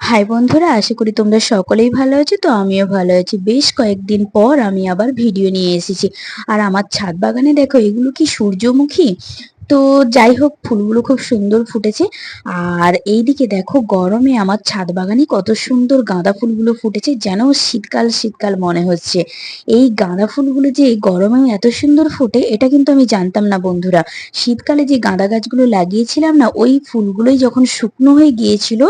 High বন্ধুরা, আশা করি তোমরা সকলেই ভালো আছো। তো আমিও ভালো আছি। বেশ কয়েকদিন পর আমি আবার ভিডিও নিয়ে এসেছি। আর আমার ছাদ বাগানে দেখো, এগুলো কি সূর্যমুখী। তো যাই হোক, ফুলগুলো খুব সুন্দর ফুটেছে। আর এইদিকে দেখো, গরমে আমার ছাদ বাগানে কত সুন্দর গাঁদা ফুলগুলো ফুটেছে, যেন শীতকাল শীতকাল মনে হচ্ছে। এই গাঁদা ফুলগুলো যে এই গরমেও এত সুন্দর ফোটে, এটা কিন্তু আমি জানতাম না বন্ধুরা। শীতকালে যে গাঁদা গাছগুলো লাগিয়েছিলাম না, ওই ফুলগুলোই যখন শুকনো হয়ে গিয়েছিল,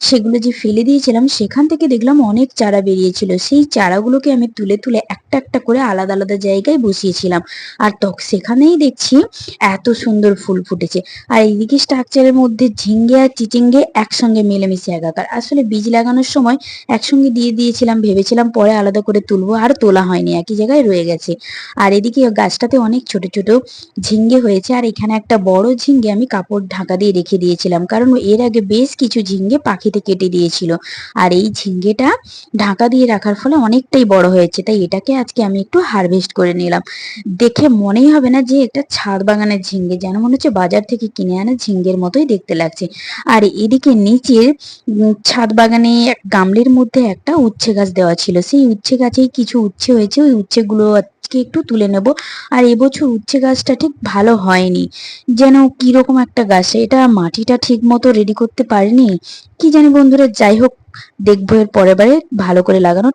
সেগুলো যে ফেলে দিয়েছিলাম, সেখান থেকে দেখলাম অনেক চারা বেরিয়েছিল। সেই চারাগুলোকে আমি তুলে তুলে একটা একটা করে আলাদা আলাদা জায়গায় বসিয়েছিলাম। আর সেখানেই দেখছি এত সুন্দর ফুল ফুটেছে। আর এইদিকে স্ট্রাকচারের মধ্যে ঝিঙ্গে আর চিচিঙ্গে একসঙ্গে মিলেমিশে একাকার। আসলে বীজ লাগানোর সময় একসঙ্গে দিয়ে দিয়েছিলাম, ভেবেছিলাম পরে আলাদা করে তুলবো, আর তোলা হয়নি, একই জায়গায় রয়ে গেছে। আর এদিকে গাছটাতে অনেক ছোট ছোট ঝিঙ্গে হয়েছে। আর এখানে একটা বড় ঝিঙ্গে আমি কাপড় ঢাকা দিয়ে রেখে দিয়েছিলাম, কারণ এর আগে বেশ কিছু ঝিঙ্গে পাখিতে কেটে দিয়েছিল। আর এই ঝিঙ্গেটা ঢাকা দিয়ে রাখার ফলে অনেকটাই বড় হয়েছে, তাই এটাকে আজকে আমি একটু হারভেস্ট করে নিলাম। দেখে মনেই হবে না যে এটা ছাদ বাগানের ঝিঙ্গে, যেন মনে হচ্ছে বাজার থেকে কিনে আনা ঝিঙ্গের মতোই দেখতে লাগছে। আর এদিকে নিচের ছাদ বাগানে এক গামলির মধ্যে একটা উচ্ছে গাছ দেওয়া ছিল, সেই উচ্ছে গাছেই কিছু উচ্ছে হয়েছে, ওই উচ্ছেগুলো আজকে একটু তুলে নেব। আর এবছর উচ্ছে গাছটা ঠিক ভালো হয়নি, যেন কিরকম একটা গাছ, এটা মাটিটা ঠিক মতো রেডি করতে পারিনি, কি জানি বন্ধুরা। যাই হোক, দেখবো এর পরের বারে ভালো করে লাগানো।